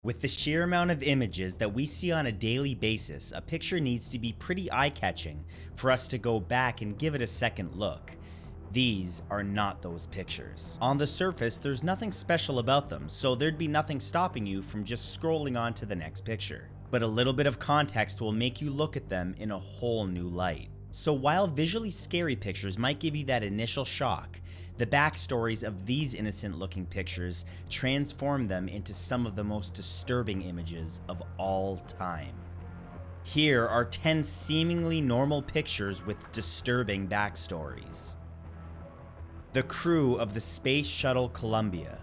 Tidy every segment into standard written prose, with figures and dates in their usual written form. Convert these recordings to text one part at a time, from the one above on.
With the sheer amount of images that we see on a daily basis, a picture needs to be pretty eye-catching for us to go back and give it a second look. These are not those pictures. On the surface, there's nothing special about them, so there'd be nothing stopping you from just scrolling on to the next picture. But a little bit of context will make you look at them in a whole new light. So while visually scary pictures might give you that initial shock, the backstories of these innocent-looking pictures transform them into some of the most disturbing images of all time. Here are 10 seemingly normal pictures with disturbing backstories. The crew of the Space Shuttle Columbia.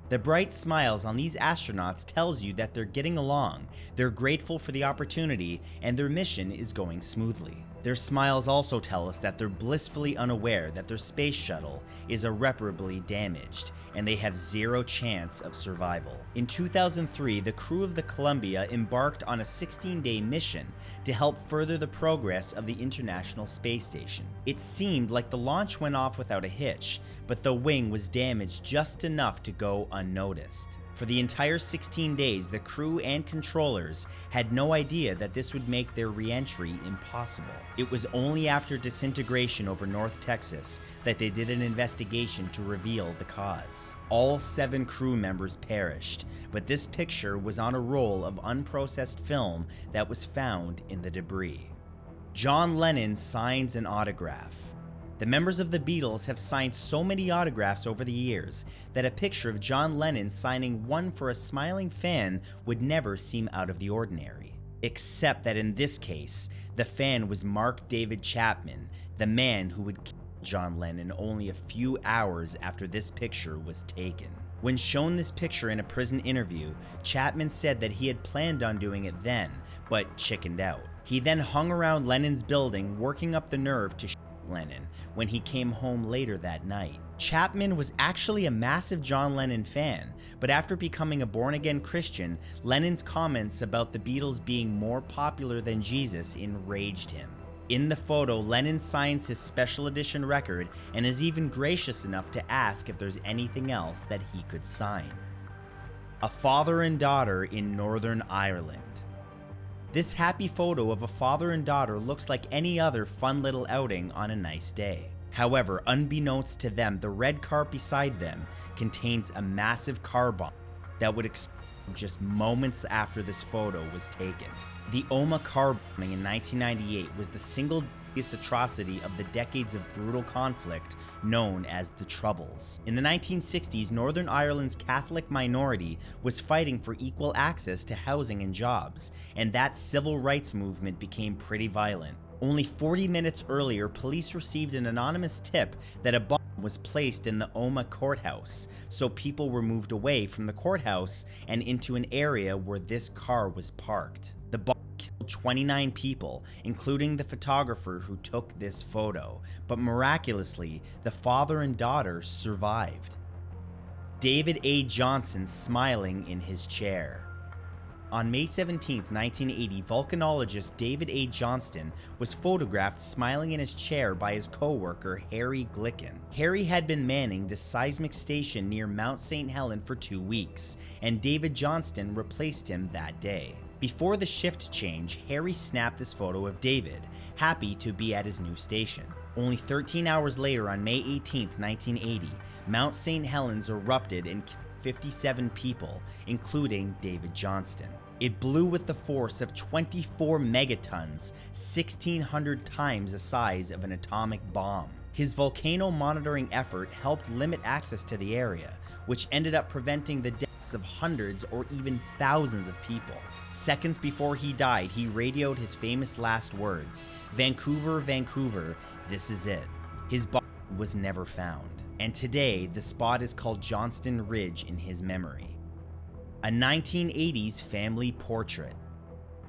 The bright smiles on these astronauts tells you that they're getting along, they're grateful for the opportunity, and their mission is going smoothly. Their smiles also tell us that they're blissfully unaware that their space shuttle is irreparably damaged, and they have zero chance of survival. In 2003, the crew of the Columbia embarked on a 16-day mission to help further the progress of the International Space Station. It seemed like the launch went off without a hitch, but the wing was damaged just enough to go unnoticed. For the entire 16 days, the crew and controllers had no idea that this would make their re-entry impossible. It was only after disintegration over North Texas that they did an investigation to reveal the cause. All 7 crew members perished, but this picture was on a roll of unprocessed film that was found in the debris. John Lennon signs an autograph. The members of the Beatles have signed so many autographs over the years that a picture of John Lennon signing one for a smiling fan would never seem out of the ordinary. Except that in this case, the fan was Mark David Chapman, the man who would kill John Lennon only a few hours after this picture was taken. When shown this picture in a prison interview, Chapman said that he had planned on doing it then, but chickened out. He then hung around Lennon's building, working up the nerve to Lennon when he came home later that night. Chapman was actually a massive John Lennon fan, but after becoming a born-again Christian, Lennon's comments about the Beatles being more popular than Jesus enraged him. In the photo, Lennon signs his special edition record and is even gracious enough to ask if there's anything else that he could sign. A father and daughter in Northern Ireland. This happy photo of a father and daughter looks like any other fun little outing on a nice day. However, unbeknownst to them, the red cart beside them contains a massive car bomb that would explode just moments after this photo was taken. The Omagh car bombing in 1998 was the single deadliest atrocity of the decades of brutal conflict known as the Troubles. In the 1960s, Northern Ireland's Catholic minority was fighting for equal access to housing and jobs, and that civil rights movement became pretty violent. Only 40 minutes earlier, police received an anonymous tip that a bomb was placed in the Omagh courthouse, so people were moved away from the courthouse and into an area where this car was parked. The bomb killed 29 people, including the photographer who took this photo, but miraculously, the father and daughter survived. David A. Johnson smiling in his chair. On May 17, 1980, volcanologist David A. Johnston was photographed smiling in his chair by his co-worker Harry Glicken. Harry had been manning the seismic station near Mount St. Helens for 2 weeks, and David Johnston replaced him that day. Before the shift change, Harry snapped this photo of David, happy to be at his new station. Only 13 hours later, on May 18, 1980, Mount St. Helens erupted and killed 57 people, including David Johnston. It blew with the force of 24 megatons, 1,600 times the size of an atomic bomb. His volcano monitoring effort helped limit access to the area, which ended up preventing the deaths of hundreds or even thousands of people. Seconds before he died, he radioed his famous last words, "Vancouver, Vancouver, this is it." His body was never found, and today the spot is called Johnston Ridge in his memory. A 1980s family portrait.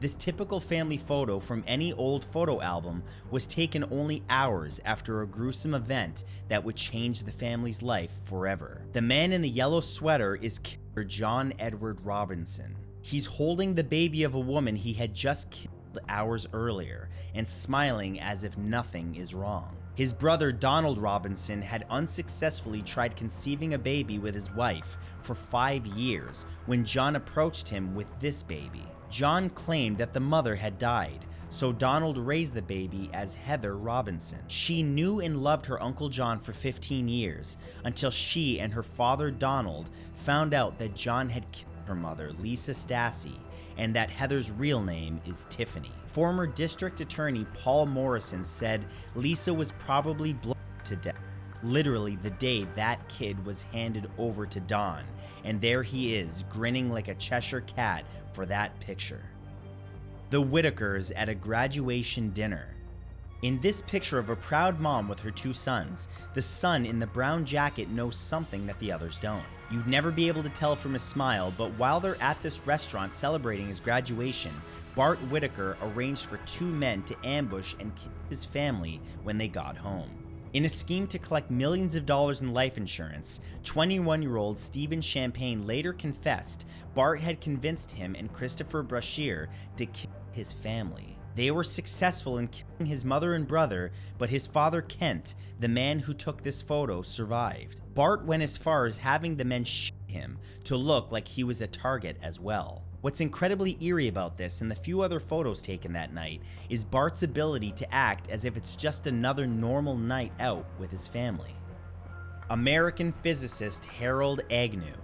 This typical family photo from any old photo album was taken only hours after a gruesome event that would change the family's life forever. The man in the yellow sweater is killer John Edward Robinson. He's holding the baby of a woman he had just killed hours earlier and smiling as if nothing is wrong. His brother Donald Robinson had unsuccessfully tried conceiving a baby with his wife for 5 years when John approached him with this baby. John claimed that the mother had died, so Donald raised the baby as Heather Robinson. She knew and loved her Uncle John for 15 years until she and her father Donald found out that John had killed her mother, Lisa Stassi, and that Heather's real name is Tiffany. Former District Attorney Paul Morrison said Lisa was probably blown to death literally the day that kid was handed over to Don, and there he is, grinning like a Cheshire cat for that picture. The Whitakers at a graduation dinner. In this picture of a proud mom with her 2 sons, the son in the brown jacket knows something that the others don't. You'd never be able to tell from his smile, but while they're at this restaurant celebrating his graduation, Bart Whitaker arranged for 2 men to ambush and kill his family when they got home. In a scheme to collect millions of dollars in life insurance, 21-year-old Stephen Champagne later confessed Bart had convinced him and Christopher Brashear to kill his family. They were successful in killing his mother and brother, but his father Kent, the man who took this photo, survived. Bart went as far as having the men shoot him to look like he was a target as well. What's incredibly eerie about this and the few other photos taken that night is Bart's ability to act as if it's just another normal night out with his family. American physicist Harold Agnew.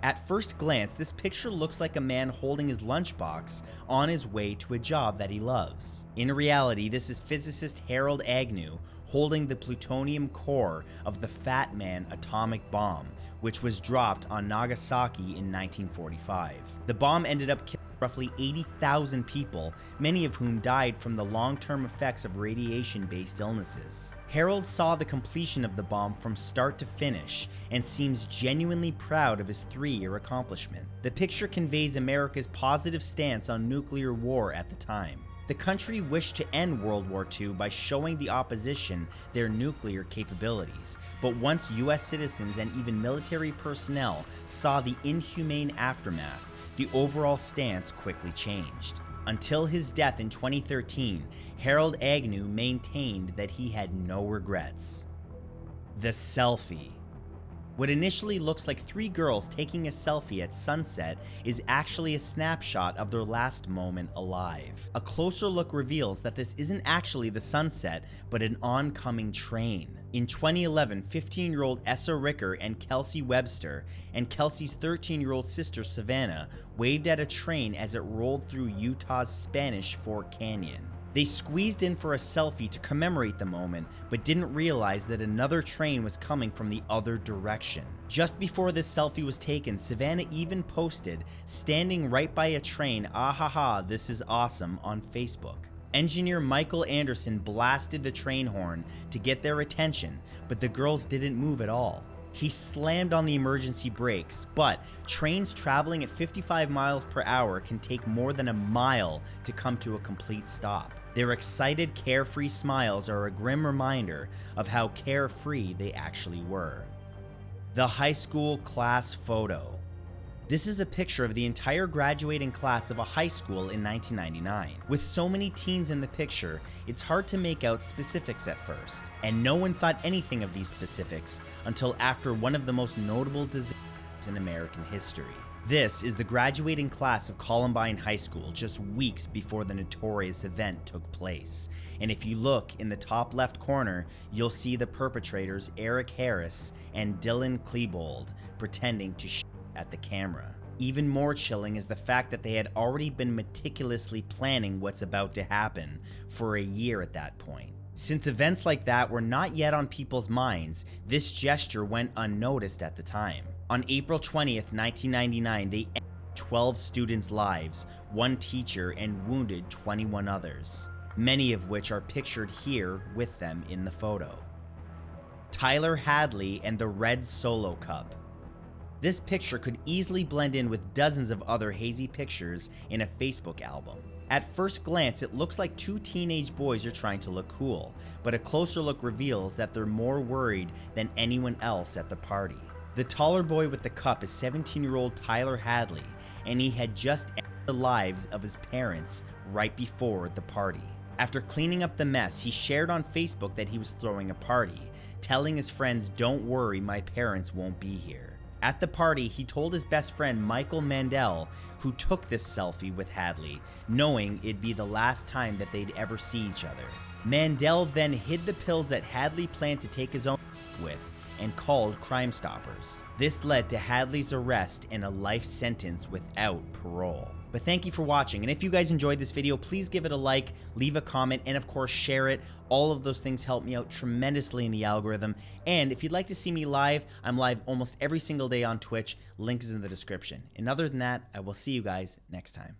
At first glance, this picture looks like a man holding his lunchbox on his way to a job that he loves. In reality, this is physicist Harold Agnew holding the plutonium core of the Fat Man atomic bomb, which was dropped on Nagasaki in 1945. The bomb ended up killing roughly 80,000 people, many of whom died from the long-term effects of radiation-based illnesses. Harold saw the completion of the bomb from start to finish and seems genuinely proud of his 3-year accomplishment. The picture conveys America's positive stance on nuclear war at the time. The country wished to end World War II by showing the opposition their nuclear capabilities, but once US citizens and even military personnel saw the inhumane aftermath, the overall stance quickly changed. Until his death in 2013, Harold Agnew maintained that he had no regrets. The selfie. What initially looks like 3 girls taking a selfie at sunset is actually a snapshot of their last moment alive. A closer look reveals that this isn't actually the sunset, but an oncoming train. In 2011, 15-year-old Essa Ricker and Kelsey Webster, and Kelsey's 13-year-old sister Savannah, waved at a train as it rolled through Utah's Spanish Fork Canyon. They squeezed in for a selfie to commemorate the moment, but didn't realize that another train was coming from the other direction. Just before this selfie was taken, Savannah even posted, "Standing right by a train, ahaha, this is awesome," on Facebook. Engineer Michael Anderson blasted the train horn to get their attention, but the girls didn't move at all. He slammed on the emergency brakes, but trains traveling at 55 miles per hour can take more than a mile to come to a complete stop. Their excited, carefree smiles are a grim reminder of how carefree they actually were. The high school class photo. This is a picture of the entire graduating class of a high school in 1999. With so many teens in the picture, it's hard to make out specifics at first, and no one thought anything of these specifics until after one of the most notable disasters in American history. This is the graduating class of Columbine High School just weeks before the notorious event took place. And if you look in the top left corner, you'll see the perpetrators Eric Harris and Dylan Klebold pretending to shoot at the camera. Even more chilling is the fact that they had already been meticulously planning what's about to happen for a year at that point. Since events like that were not yet on people's minds, this gesture went unnoticed at the time. On April 20th, 1999, they ended 12 students' lives, 1 teacher, and wounded 21 others, many of which are pictured here with them in the photo. Tyler Hadley and the Red Solo Cup. This picture could easily blend in with dozens of other hazy pictures in a Facebook album. At first glance, it looks like 2 teenage boys are trying to look cool, but a closer look reveals that they're more worried than anyone else at the party. The taller boy with the cup is 17-year-old Tyler Hadley, and he had just ended the lives of his parents right before the party. After cleaning up the mess, he shared on Facebook that he was throwing a party, telling his friends, "Don't worry, my parents won't be here." At the party, he told his best friend Michael Mandel, who took this selfie with Hadley, knowing it'd be the last time that they'd ever see each other. Mandel then hid the pills that Hadley planned to take his own with and called Crime Stoppers. This led to Hadley's arrest and a life sentence without parole. But thank you for watching, and if you guys enjoyed this video, please give it a like, leave a comment, and of course share it. All of those things help me out tremendously in the algorithm. And if you'd like to see me live, I'm live almost every single day on Twitch. Link is in the description. And other than that, I will see you guys next time.